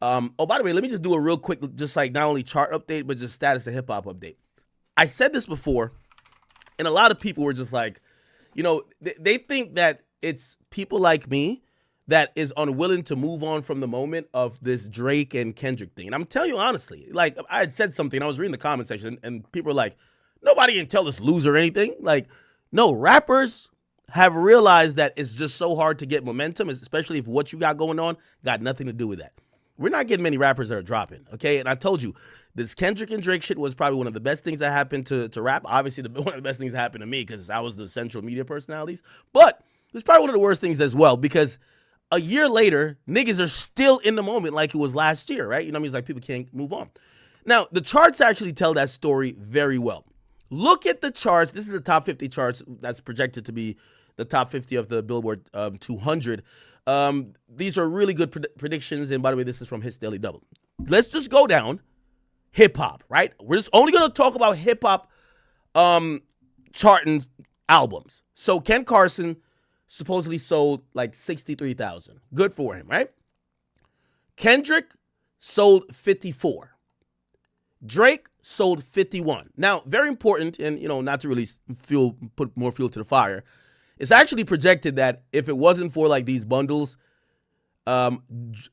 Oh, by the way, let me just do a real quick, just like not only chart update, but just status of hip hop update. I said this before, and a lot of people were just like, they think that it's people like me that is unwilling to move on from the moment of this Drake and Kendrick thing. And I'm telling you honestly, like I had said something, I was reading the comment section, and people were like, nobody can tell this loser anything. Like, no, rappers have realized that it's just so hard to get momentum, especially if what you got going on got nothing to do with that. We're not getting many rappers that are dropping, okay? And I told you, this Kendrick and Drake shit was probably one of the best things that happened to rap. Obviously, one of the best things that happened to me because I was the central media personalities. But it was probably one of the worst things as well because a year later, niggas are still in the moment like it was last year, right? You know what I mean? It's like people can't move on. Now, the charts actually tell that story very well. Look at the charts. This is the top 50 charts that's projected to be the top 50 of the Billboard 200. These are really good predictions. And by the way, this is from Hits Daily Double. Let's just go down hip hop, right? We're just only going to talk about hip hop charting albums. So Ken Carson supposedly sold like 63,000. Good for him, right? Kendrick sold 54. Drake sold 51. Now, very important, and not to really put more fuel to the fire. It's actually projected that if it wasn't for like these bundles, and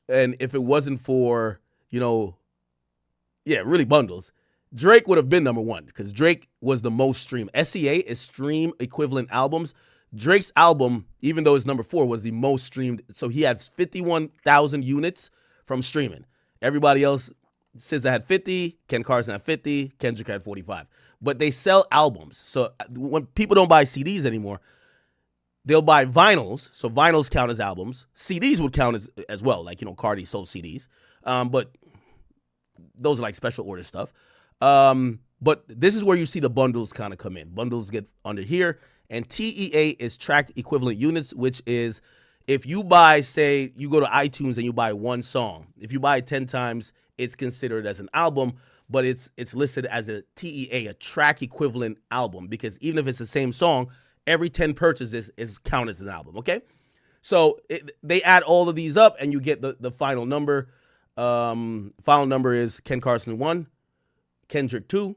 if it wasn't for really bundles, Drake would have been number one because Drake was the most streamed. SEA is stream equivalent albums. Drake's album, even though it's number 4, was the most streamed. So he has 51,000 units from streaming. Everybody else, SZA had 50, Ken Carson had 50, Kendrick had 45. But they sell albums. So when people don't buy CDs anymore, they'll buy vinyls. So vinyls count as albums. CDs would count as well. Like, Cardi sold CDs. But those are like special order stuff. But this is where you see the bundles kind of come in. Bundles get under here. And TEA is track equivalent units, which is if you buy, say, you go to iTunes and you buy one song. If you buy it 10 times, it's considered as an album, but it's listed as a TEA, a track equivalent album, because even if it's the same song, every 10 purchases is counted as an album, okay? So they add all of these up, and you get the final number. Final number is Ken Carson 1, Kendrick 2,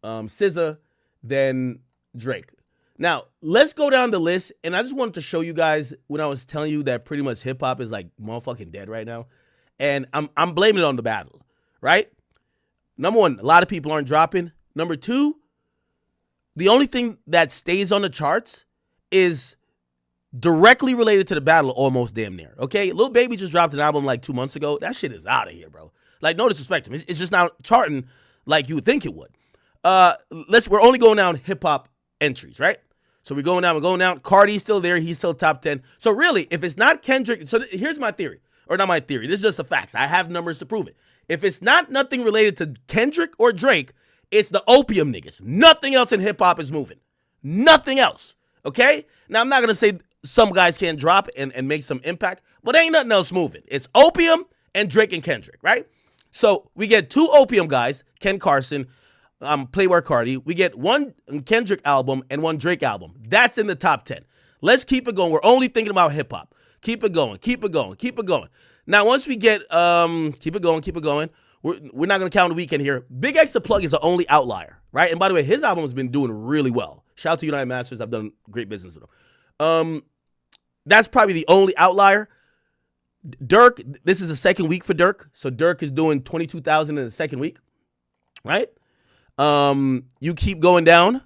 SZA, then Drake. Now, let's go down the list, and I just wanted to show you guys when I was telling you that pretty much hip-hop is like motherfucking dead right now, and I'm blaming it on the battle, right? Number 1, a lot of people aren't dropping. Number 2, the only thing that stays on the charts is directly related to the battle almost damn near, okay? Lil Baby just dropped an album like 2 months ago. That shit is out of here, bro. Like, no disrespect to him. It's just not charting like you would think it would. We're only going down hip-hop entries, right? So we're going down. Cardi's still there. He's still top 10. So really, if it's not Kendrick, so here's my theory. Or not my theory. This is just a fact. I have numbers to prove it. If it's not nothing related to Kendrick or Drake, it's the opium niggas. Nothing else in hip-hop is moving. Nothing else. Okay? Now, I'm not going to say some guys can't drop and make some impact, but ain't nothing else moving. It's opium and Drake and Kendrick, right? So we get 2 opium guys, Ken Carson, Playboi Carti. We get 1 Kendrick album and 1 Drake album. That's in the top 10. Let's keep it going. We're only thinking about hip-hop. Keep it going. Now, once we get, keep it going. We're not going to count the weekend here. Big X The Plug is the only outlier, right? And by the way, his album has been doing really well. Shout out to United Masters. I've done great business with them. That's probably the only outlier. Dirk, this is the second week for Dirk. So Dirk is doing 22,000 in the second week, right? You keep going down.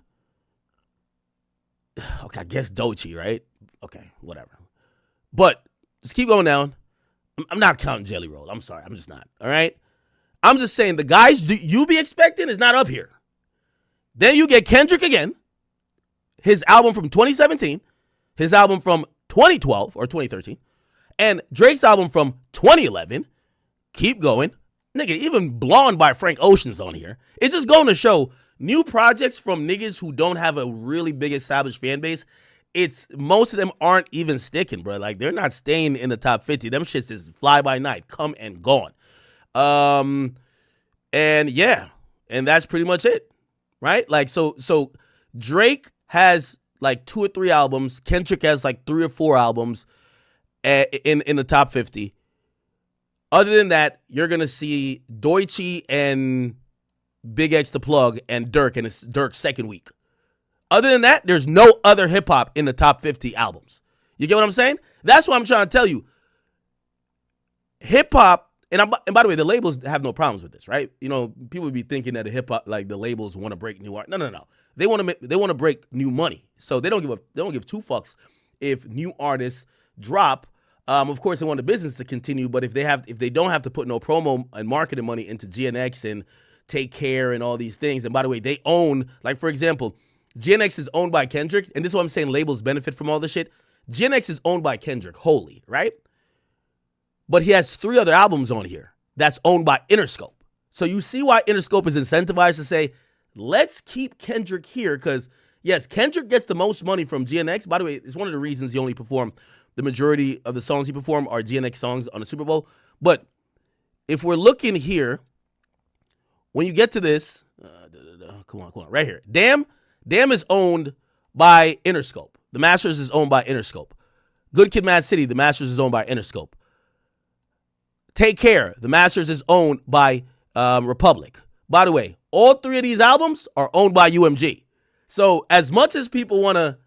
Okay, I guess Doechii, right? Okay, whatever. But just keep going down. I'm not counting Jelly Roll. I'm sorry. I'm just not. All right? I'm just saying the guys you be expecting is not up here. Then you get Kendrick again. His album from 2017. His album from 2012 or 2013. And Drake's album from 2011. Keep going. Nigga, even Blonde by Frank Ocean's on here. It's just going to show new projects from niggas who don't have a really big established fan base. Most of them aren't even sticking, bro. Like, they're not staying in the top 50. Them shits is fly by night, come and gone. And yeah, and that's pretty much it, right? Like, so Drake has like 2 or 3 albums. Kendrick has like 3 or 4 albums in the top 50. Other than that, you're gonna see Deutsche and Big X the Plug and Dirk, and it's Dirk's second week. Other than that, there's no other hip hop in the top 50 albums. You get what I'm saying? That's what I'm trying to tell you. Hip hop, and by the way, the labels have no problems with this, right? You know, people would be thinking that the hip hop, like the labels, want to break new art. No. They want to break new money. So they don't give two fucks if new artists drop. Of course, they want the business to continue, but if they don't have to put no promo and marketing money into GNX and Take Care and all these things, and by the way, they own, like for example, GNX is owned by Kendrick, and this is what I'm saying, labels benefit from all this shit. GNX is owned by Kendrick wholly, right? But he has 3 other albums on here that's owned by Interscope. So you see why Interscope is incentivized to say, let's keep Kendrick here, because yes, Kendrick gets the most money from GNX. By the way, it's one of the reasons he only performed, the majority of the songs he performed are GNX songs on the Super Bowl. But if we're looking here, when you get to this, come on, right here. Damn is owned by Interscope. The Masters is owned by Interscope. Good Kid, Mad City, the Masters is owned by Interscope. Take Care, the Masters is owned by Republic. By the way, all 3 of these albums are owned by UMG. So as much as people want to,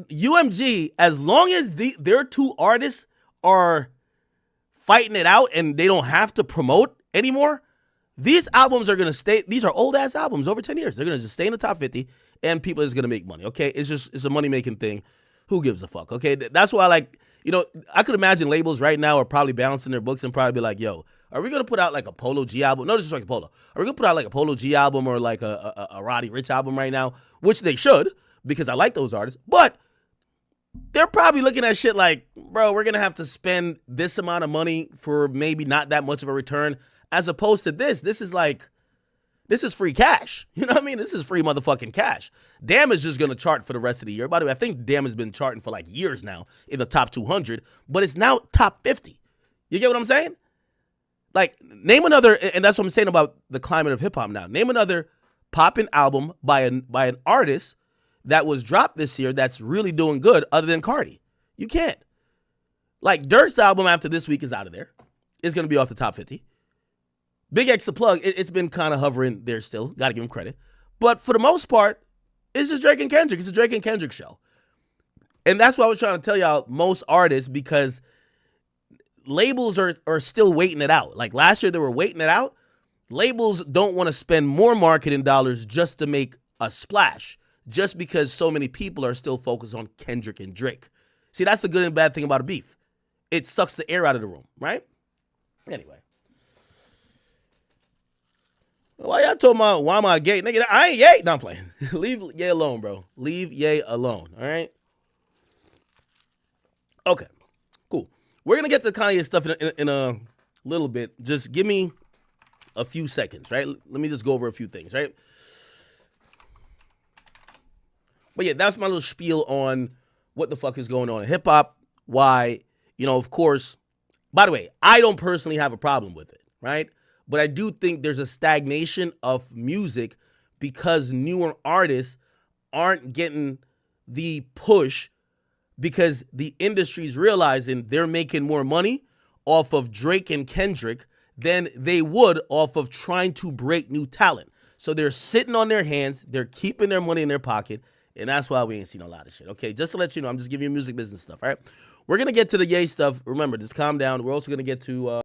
UMG, as long as their 2 artists are fighting it out and they don't have to promote anymore, these albums are going to stay. These are old ass albums, over 10 years. They're going to just stay in the top 50 and people is going to make money. Okay. It's a money making thing. Who gives a fuck? Okay. That's why I could imagine labels right now are probably balancing their books and probably be like, yo, are we going to put out like a Polo G album? No, disrespect to Polo. Are we going to put out like a Polo G album or like a Roddy Ricch album right now? Which they should, because I like those artists. But they're probably looking at shit like, bro, we're going to have to spend this amount of money for maybe not that much of a return, as opposed to this. This is free cash. You know what I mean? This is free motherfucking cash. Damn is just going to chart for the rest of the year. By the way, I think Damn has been charting for like years now in the top 200, but it's now top 50. You get what I'm saying? Like, name another, and that's what I'm saying about the climate of hip hop now. Name another poppin' album by an artist that was dropped this year that's really doing good other than Cardi. You can't. Like, Dirk's album after this week is out of there. It's going to be off the top 50. Big X the Plug, it's been kind of hovering there still. Got to give him credit. But for the most part, it's just Drake and Kendrick. It's a Drake and Kendrick show. And that's what I was trying to tell y'all, most artists, because labels are still waiting it out. Like last year, they were waiting it out. Labels don't want to spend more marketing dollars just to make a splash, just because so many people are still focused on Kendrick and Drake. See, that's the good and bad thing about a beef. It sucks the air out of the room, right? Anyway. Why y'all talking about why am I gay? Nigga, I ain't gay. No, I'm playing. Leave Ye alone, bro. Leave Ye alone, all right? Okay, cool. We're going to get to Kanye stuff in a little bit. Just give me a few seconds, right? Let me just go over a few things, right? But yeah, that's my little spiel on what the fuck is going on in hip-hop. Why, of course, by the way, I don't personally have a problem with it, right? But I do think there's a stagnation of music because newer artists aren't getting the push because the industry's realizing they're making more money off of Drake and Kendrick than they would off of trying to break new talent. So they're sitting on their hands, they're keeping their money in their pocket, and that's why we ain't seen a lot of shit. Okay, just to let you know, I'm just giving you music business stuff, all right? We're going to get to the Ye stuff. Remember, just calm down. We're also going to get to...